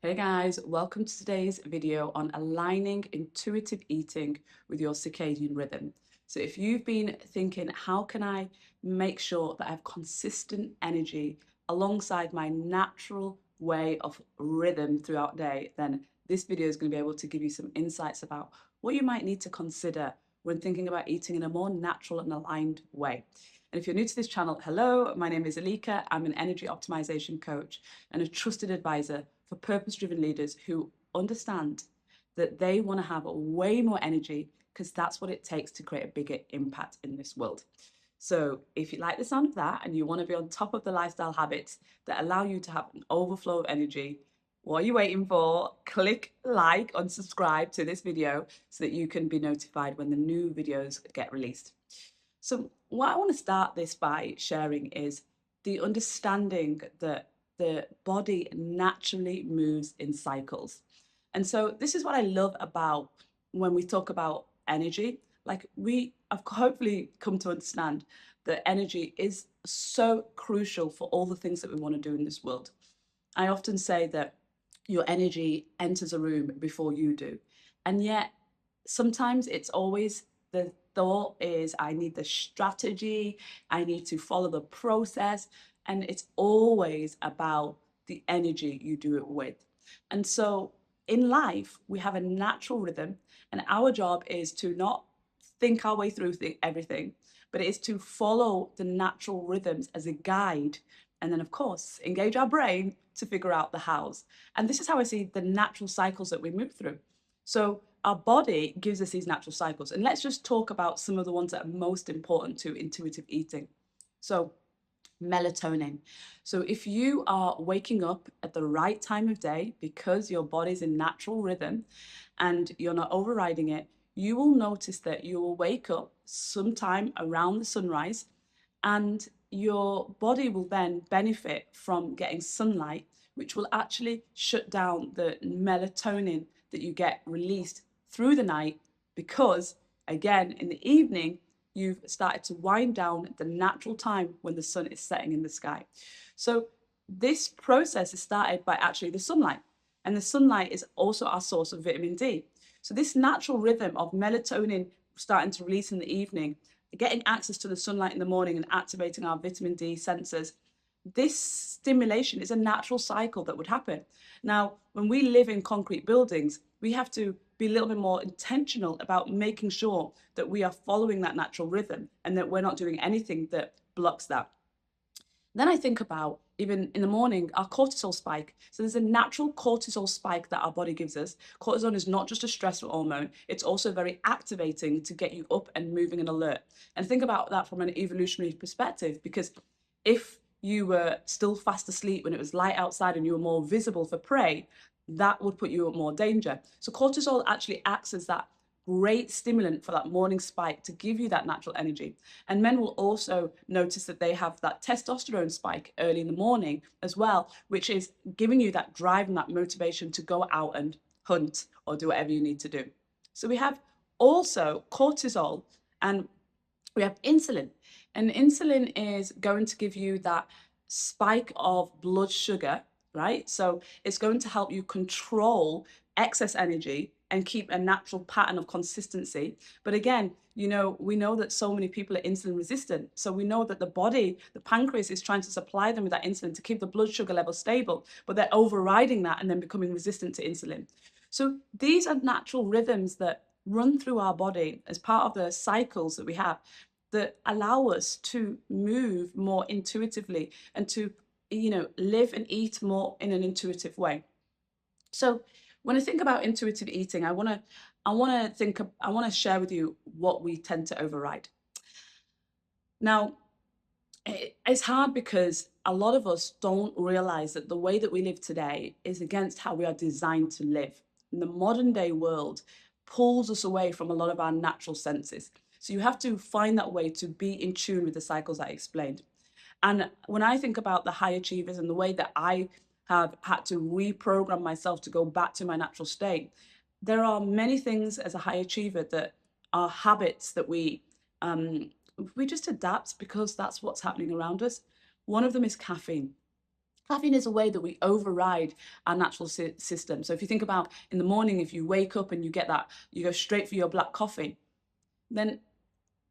Hey guys, welcome to today's video on aligning intuitive eating with your circadian rhythm. So if you've been thinking, how can I make sure that I have consistent energy alongside my natural way of rhythm throughout the day, then this video is going to be able to give you some insights about what you might need to consider when thinking about eating in a more natural and aligned way. And if you're new to this channel, hello, my name is Elika. I'm an energy optimization coach and a trusted advisor for purpose-driven leaders who understand that they want to have way more energy because that's what it takes to create a bigger impact in this world. So if you like the sound of that and you want to be on top of the lifestyle habits that allow you to have an overflow of energy, what are you waiting for? Click like and subscribe to this video so that you can be notified when the new videos get released. So what I want to start this by sharing is the understanding that the body naturally moves in cycles. And so this is what I love about when we talk about energy. Like we have hopefully come to understand that energy is so crucial for all the things that we want to do in this world. I often say that your energy enters a room before you do. And yet sometimes it's always the thought is I need the strategy, I need to follow the process, and it's always about the energy you do it with. And so in life, we have a natural rhythm, and our job is to not think our way through everything, but it is to follow the natural rhythms as a guide. And then, of course, engage our brain to figure out the hows. And this is how I see the natural cycles that we move through. So our body gives us these natural cycles. And let's just talk about some of the ones that are most important to intuitive eating. So melatonin. So if you are waking up at the right time of day because your body's in natural rhythm and you're not overriding it, you will notice that you will wake up sometime around the sunrise and your body will then benefit from getting sunlight, which will actually shut down the melatonin that you get released through the night because, again, in the evening, you've started to wind down the natural time when the sun is setting in the sky. So this process is started by actually the sunlight, and the sunlight is also our source of vitamin D. So this natural rhythm of melatonin starting to release in the evening, getting access to the sunlight in the morning and activating our vitamin D sensors, this stimulation is a natural cycle that would happen. Now, when we live in concrete buildings, we have to be a little bit more intentional about making sure that we are following that natural rhythm and that we're not doing anything that blocks that. Then I think about even in the morning, our cortisol spike. So there's a natural cortisol spike that our body gives us. Cortisol is not just a stress hormone, it's also very activating to get you up and moving and alert. And think about that from an evolutionary perspective, because if you were still fast asleep when it was light outside and you were more visible for prey, that would put you at more danger. So cortisol actually acts as that great stimulant for that morning spike to give you that natural energy. And men will also notice that they have that testosterone spike early in the morning as well, which is giving you that drive and that motivation to go out and hunt or do whatever you need to do. So we have also cortisol and we have insulin. And insulin is going to give you that spike of blood sugar, right? So it's going to help you control excess energy and keep a natural pattern of consistency. But again, we know that so many people are insulin resistant. So we know that the body, the pancreas is trying to supply them with that insulin to keep the blood sugar level stable, but they're overriding that and then becoming resistant to insulin. So these are natural rhythms that run through our body as part of the cycles that we have that allow us to move more intuitively and to live and eat more in an intuitive way. So when I think about intuitive eating, I want to share with you what we tend to override. Now, it's hard because a lot of us don't realize that the way that we live today is against how we are designed to live. And the modern day world pulls us away from a lot of our natural senses. So you have to find that way to be in tune with the cycles I explained. And when I think about the high achievers and the way that I have had to reprogram myself to go back to my natural state, there are many things as a high achiever that are habits that we just adapt because that's what's happening around us. One of them is caffeine. Caffeine is a way that we override our natural system. So if you think about in the morning, if you wake up and you get that, you go straight for your black coffee, then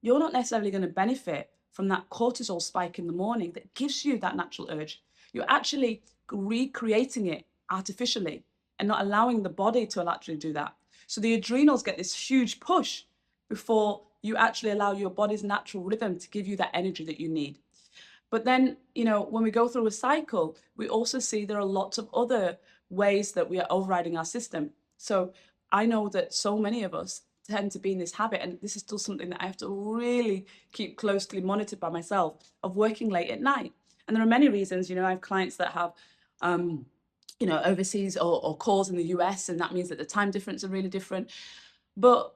you're not necessarily going to benefit from that cortisol spike in the morning that gives you that natural urge. You're actually recreating it artificially and not allowing the body to actually do that. So the adrenals get this huge push before you actually allow your body's natural rhythm to give you that energy that you need. But then, when we go through a cycle, we also see there are lots of other ways that we are overriding our system. So I know that so many of us tend to be in this habit, and this is still something that I have to really keep closely monitored by myself, of working late at night. And there are many reasons. I have clients that have overseas or calls in the US, and that means that the time difference are really different. But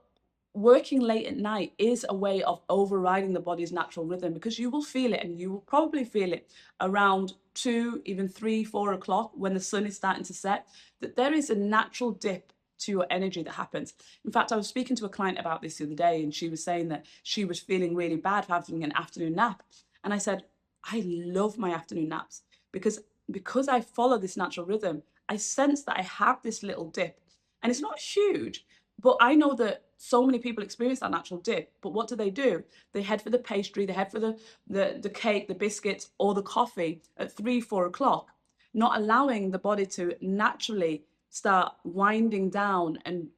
working late at night is a way of overriding the body's natural rhythm, because you will feel it, and you will probably feel it around 2, even 3, 4 o'clock when the sun is starting to set, that there is a natural dip to your energy that happens. In fact, I was speaking to a client about this the other day, and she was saying that she was feeling really bad for having an afternoon nap. And I said, I love my afternoon naps because I follow this natural rhythm. I sense that I have this little dip, and it's not huge, but I know that so many people experience that natural dip. But what do? They head for the pastry, they head for the cake, the biscuits, or the coffee at 3, 4 o'clock, not allowing the body to naturally start winding down and,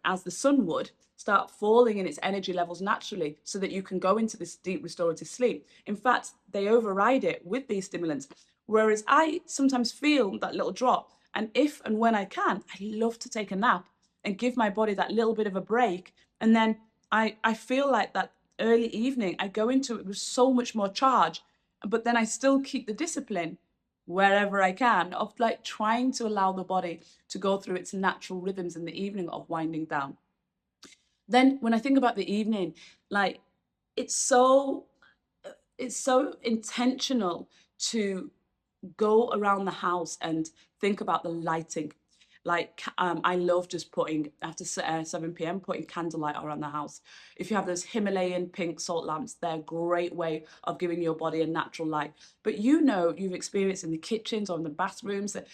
as the sun would, start falling in its energy levels naturally so that you can go into this deep restorative sleep. In fact, they override it with these stimulants. Whereas I sometimes feel that little drop. And if and when I can, I love to take a nap and give my body that little bit of a break. And then I feel like that early evening, I go into it with so much more charge, but then I still keep the discipline wherever I can of like trying to allow the body to go through its natural rhythms in the evening of winding down. Then when I think about the evening, like it's so intentional to go around the house and think about the lighting. Like I love just putting, after 7 p.m, putting candlelight around the house. If you have those Himalayan pink salt lamps, they're a great way of giving your body a natural light. But you've experienced in the kitchens or in the bathrooms that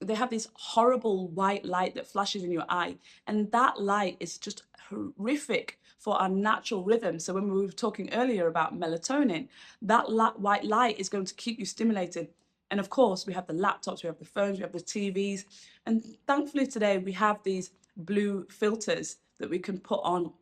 they have this horrible white light that flashes in your eye, and that light is just horrific for our natural rhythm. So when we were talking earlier about melatonin, that white light is going to keep you stimulated. And of course, we have the laptops, we have the phones, we have the TVs. And thankfully today we have these blue filters that we can put on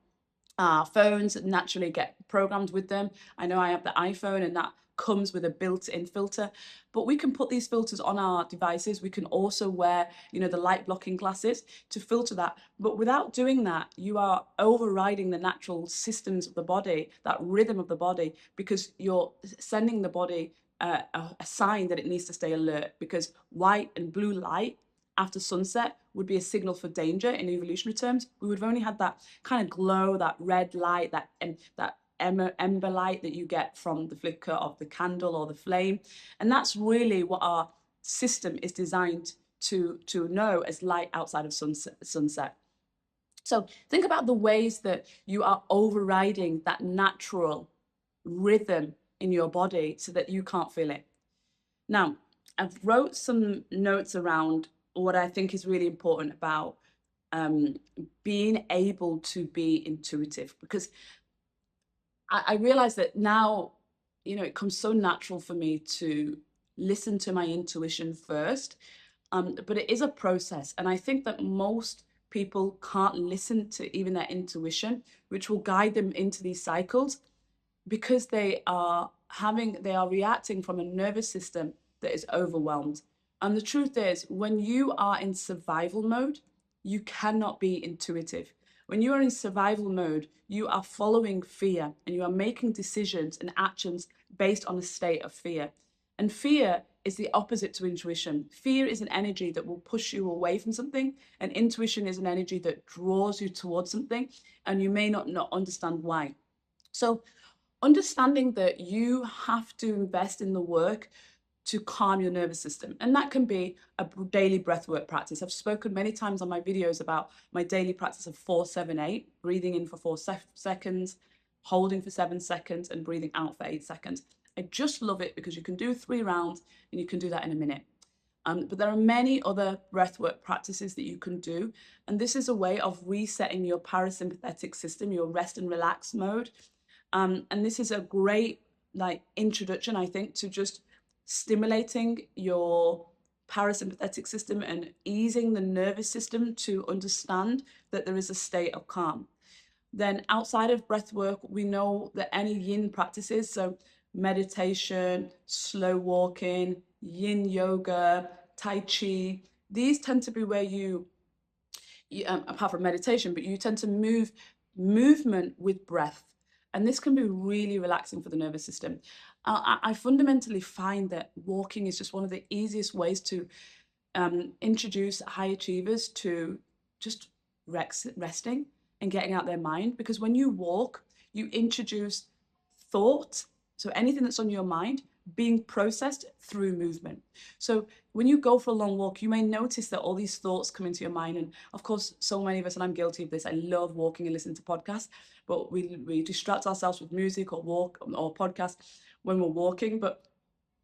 our phones that naturally get programmed with them. I know I have the iPhone, and that comes with a built-in filter, but we can put these filters on our devices. We can also wear, the light blocking glasses to filter that. But without doing that, you are overriding the natural systems of the body, that rhythm of the body, because you're sending the body a sign that it needs to stay alert, because white and blue light after sunset would be a signal for danger in evolutionary terms. We would have only had that kind of glow, that red light, that ember light that you get from the flicker of the candle or the flame. And that's really what our system is designed to know as light outside of sunset. So think about the ways that you are overriding that natural rhythm in your body so that you can't feel it. Now, I've wrote some notes around what I think is really important about being able to be intuitive, because I realize that now, it comes so natural for me to listen to my intuition first, but it is a process. And I think that most people can't listen to even their intuition, which will guide them into these cycles, because they are reacting from a nervous system that is overwhelmed. And the truth is, when you are in survival mode, you cannot be intuitive. When you are in survival mode, you are following fear, and you are making decisions and actions based on a state of fear. And fear is the opposite to intuition. Fear is an energy that will push you away from something, and intuition is an energy that draws you towards something, and you may not understand why. So understanding that you have to invest in the work to calm your nervous system. And that can be a daily breathwork practice. I've spoken many times on my videos about my daily practice of 4-7-8, breathing in for 4 seconds, holding for 7 seconds, and breathing out for 8 seconds. I just love it because you can do 3 rounds and you can do that in a minute. But there are many other breathwork practices that you can do. And this is a way of resetting your parasympathetic system, your rest and relax mode. And this is a great introduction, I think, to just stimulating your parasympathetic system and easing the nervous system to understand that there is a state of calm. Then outside of breath work, we know that any yin practices, so meditation, slow walking, yin yoga, tai chi, these tend to be where apart from meditation, but you tend to movement with breath. And this can be really relaxing for the nervous system. I fundamentally find that walking is just one of the easiest ways to introduce high achievers to just resting and getting out their mind. Because when you walk, you introduce thought, so anything that's on your mind, being processed through movement. So when you go for a long walk, you may notice that all these thoughts come into your mind. And of course, so many of us, and I'm guilty of this, I love walking and listening to podcasts, but we distract ourselves with music or walk or podcast when we're walking. But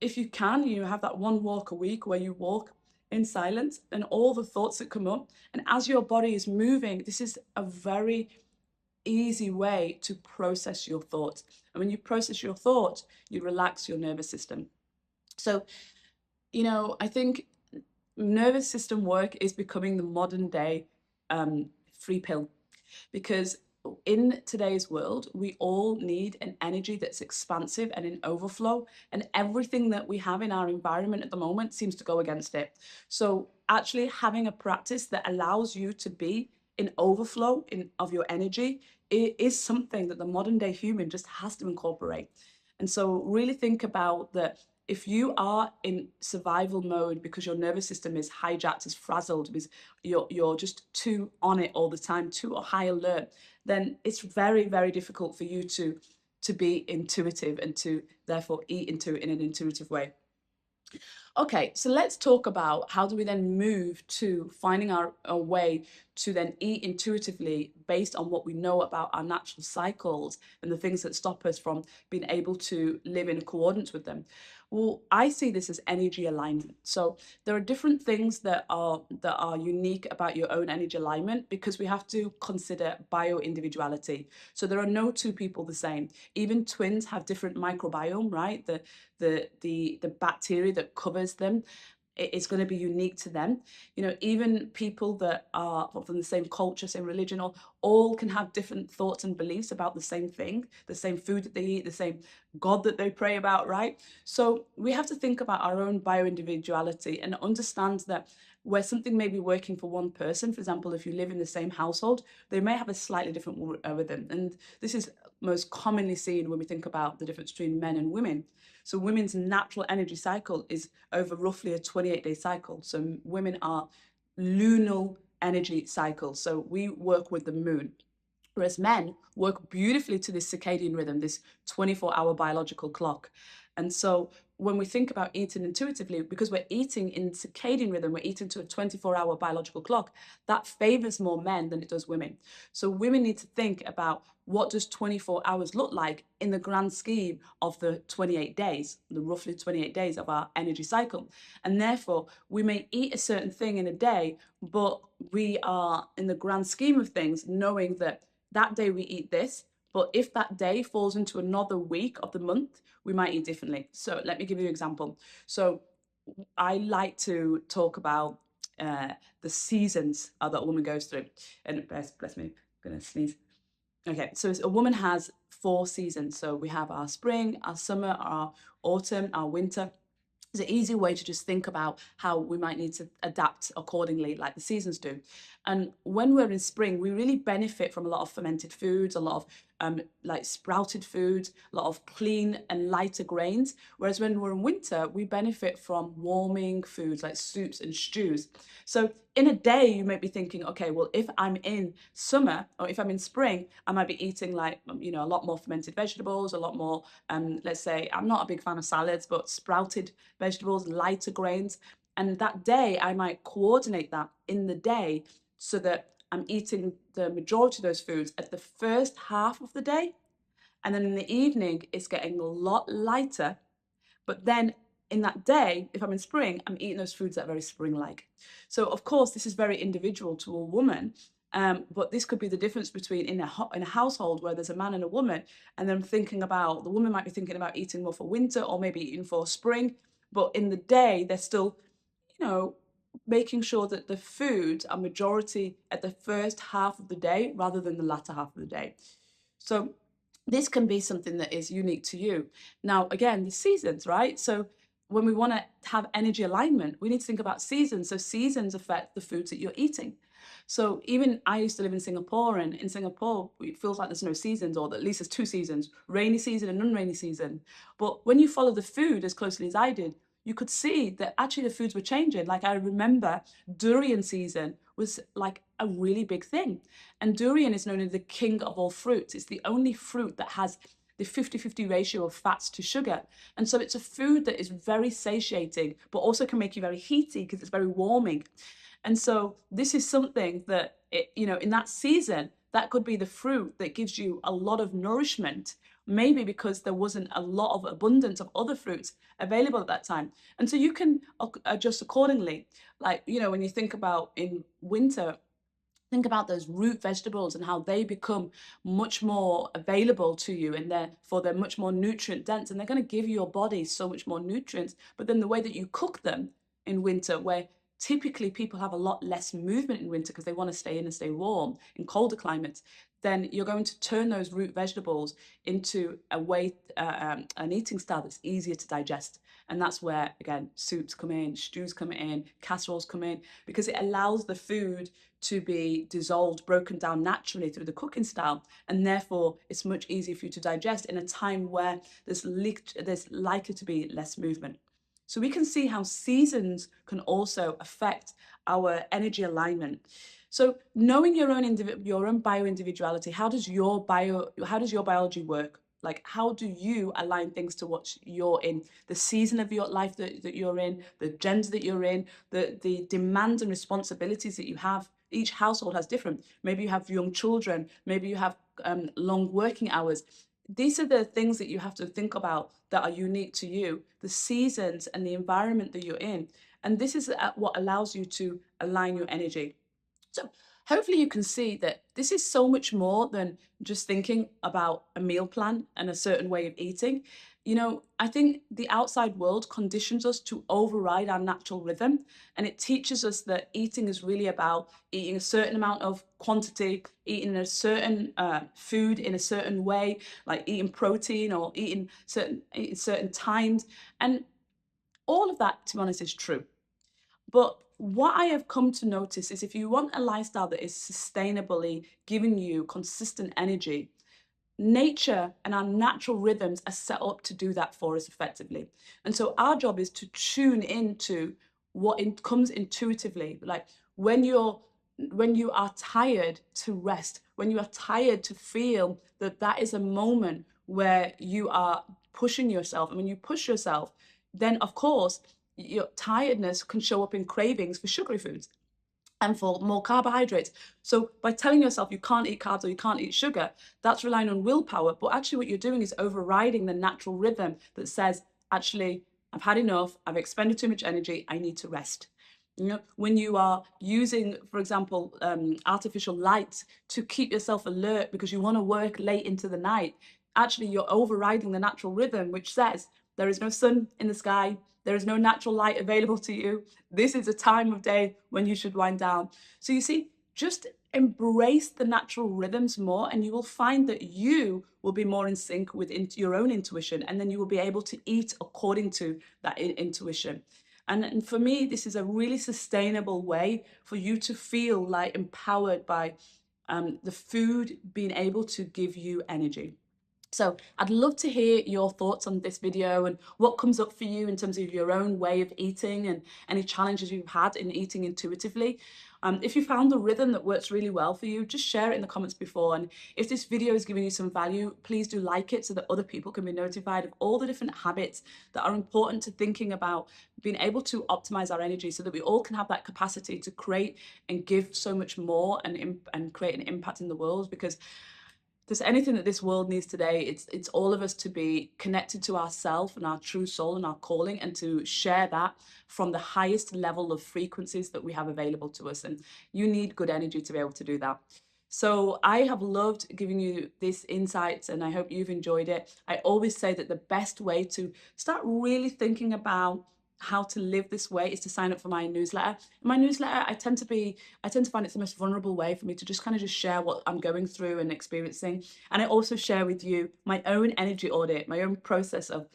if you can, you have that one walk a week where you walk in silence and all the thoughts that come up. And as your body is moving, this is a very easy way to process your thoughts. And when you process your thoughts, you relax your nervous system. So, I think nervous system work is becoming the modern day free pill, because in today's world, we all need an energy that's expansive and in overflow, and everything that we have in our environment at the moment seems to go against it. So actually having a practice that allows you to be in overflow of your energy is something that the modern day human just has to incorporate. And so really think about that. If you are in survival mode because your nervous system is hijacked, is frazzled, because you're just too on it all the time, too high alert, then it's very, very difficult for you to be intuitive and to therefore eat in an intuitive way. Okay, so let's talk about how do we then move to finding a way to then eat intuitively based on what we know about our natural cycles and the things that stop us from being able to live in accordance with them. Well, I see this as energy alignment. So there are different things that are unique about your own energy alignment, because we have to consider bio-individuality. So there are no two people the same. Even twins have different microbiome, right? The bacteria that covers them, it's going to be unique to them. Even people that are from the same culture, same religion, all can have different thoughts and beliefs about the same thing, the same food that they eat, the same God that they pray about, right? So we have to think about our own bio-individuality and understand that where something may be working for one person, for example, if you live in the same household, they may have a slightly different rhythm. And this is most commonly seen when we think about the difference between men and women. So women's natural energy cycle is over roughly a 28-day cycle. So women are lunar energy cycles. So we work with the moon. Whereas men work beautifully to this circadian rhythm, this 24-hour biological clock. And so when we think about eating intuitively, because we're eating in circadian rhythm, we're eating to a 24-hour biological clock, that favors more men than it does women. So women need to think about, what does 24 hours look like in the grand scheme of the 28 days, the roughly 28 days of our energy cycle. And therefore, we may eat a certain thing in a day, but we are, in the grand scheme of things, knowing that that day we eat this, but if that day falls into another week of the month, we might eat differently. So let me give you an example. So I like to talk about the seasons that a woman goes through. And bless me, I'm going to sneeze. Okay, so a woman has 4 seasons. So we have our spring, our summer, our autumn, our winter. It's an easy way to just think about how we might need to adapt accordingly, like the seasons do. And when we're in spring, we really benefit from a lot of fermented foods, a lot of like sprouted foods, a lot of clean and lighter grains. Whereas when we're in winter, we benefit from warming foods like soups and stews. So in a day, you might be thinking, okay, well, if I'm in summer or if I'm in spring, I might be eating like, a lot more fermented vegetables, a lot more, let's say, I'm not a big fan of salads, but sprouted vegetables, lighter grains. And that day, I might coordinate that in the day so that I'm eating the majority of those foods at the first half of the day. And then in the evening, it's getting a lot lighter. But then in that day, if I'm in spring, I'm eating those foods that are very spring-like. So of course, this is very individual to a woman, but this could be the difference between in a household where there's a man and a woman, and then thinking about, the woman might be thinking about eating more for winter or maybe eating for spring, but in the day, they're still, you know, making sure that the foods are majority at the first half of the day rather than the latter half of the day. So this can be something that is unique to you. Now, again, the seasons, right? So when we want to have energy alignment, we need to think about seasons. So seasons affect the foods that you're eating. So even I used to live in Singapore, and in Singapore, it feels like there's no seasons, or at least there's two seasons, rainy season and non-rainy season. But when you follow the food as closely as I did, you could see that actually the foods were changing. Like I remember durian season was like a really big thing. And durian is known as the king of all fruits. It's the only fruit that has the 50-50 ratio of fats to sugar. And so it's a food that is very satiating, but also can make you very heaty because it's very warming. And so this is something that, in that season, that could be the fruit that gives you a lot of nourishment, maybe because there wasn't a lot of abundance of other fruits available at that time. And so you can adjust accordingly. Like, when you think about in winter, think about those root vegetables and how they become much more available to you, and therefore they're much more nutrient dense, and they're going to give your body so much more nutrients. But then the way that you cook them in winter, where typically people have a lot less movement in winter because they want to stay in and stay warm in colder climates, then you're going to turn those root vegetables into a way, an eating style that's easier to digest. And that's where, again, soups come in, stews come in, casseroles come in, because it allows the food to be dissolved, broken down naturally through the cooking style. And therefore, it's much easier for you to digest in a time where there's likely to be less movement. So we can see how seasons can also affect our energy alignment. So knowing your own bio-individuality, how does your biology work? Like, how do you align things to what you're in, the season of your life that you're in, the gender that you're in, the demands and responsibilities that you have? Each household has different. Maybe you have young children, maybe you have long working hours. These are the things that you have to think about that are unique to you, the seasons and the environment that you're in. And this is what allows you to align your energy. So hopefully you can see that this is so much more than just thinking about a meal plan and a certain way of eating. I think the outside world conditions us to override our natural rhythm, and it teaches us that eating is really about eating a certain amount of quantity, eating a certain food in a certain way, like eating protein or eating certain times. And all of that, to be honest, is true. But what I have come to notice is if you want a lifestyle that is sustainably giving you consistent energy, nature and our natural rhythms are set up to do that for us effectively. And so our job is to tune into what comes intuitively. Like when you are tired, to rest, when you are tired, to feel that that is a moment where you are pushing yourself. And when you push yourself, then of course your tiredness can show up in cravings for sugary foods and for more carbohydrates. So by telling yourself you can't eat carbs or you can't eat sugar, that's relying on willpower. But actually what you're doing is overriding the natural rhythm that says, actually, I've had enough, I've expended too much energy, I need to rest. When you are using, for example, artificial light to keep yourself alert because you want to work late into the night, actually you're overriding the natural rhythm, which says there is no sun in the sky, there is no natural light available to you. This is a time of day when you should wind down. So you see, just embrace the natural rhythms more, and you will find that you will be more in sync with your own intuition, and then you will be able to eat according to that intuition. And for me, this is a really sustainable way for you to feel like empowered by the food being able to give you energy. So I'd love to hear your thoughts on this video and what comes up for you in terms of your own way of eating and any challenges you've had in eating intuitively. If you found the rhythm that works really well for you, just share it in the comments before. And if this video is giving you some value, please do like it so that other people can be notified of all the different habits that are important to thinking about being able to optimize our energy so that we all can have that capacity to create and give so much more and create an impact in the world. Because there's anything that this world needs today, it's all of us to be connected to ourself and our true soul and our calling, and to share that from the highest level of frequencies that we have available to us. And you need good energy to be able to do that. So I have loved giving you this insights, and I hope you've enjoyed it. I always say that the best way to start really thinking about how to live this way is to sign up for my newsletter. In my newsletter, I tend to find it's the most vulnerable way for me to just kind of just share what I'm going through and experiencing. And I also share with you my own energy audit, my own process of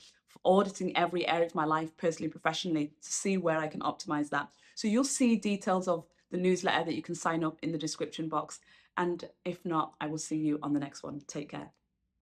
auditing every area of my life, personally, professionally, to see where I can optimize that. So you'll see details of the newsletter that you can sign up in the description box. And if not, I will see you on the next one. Take care.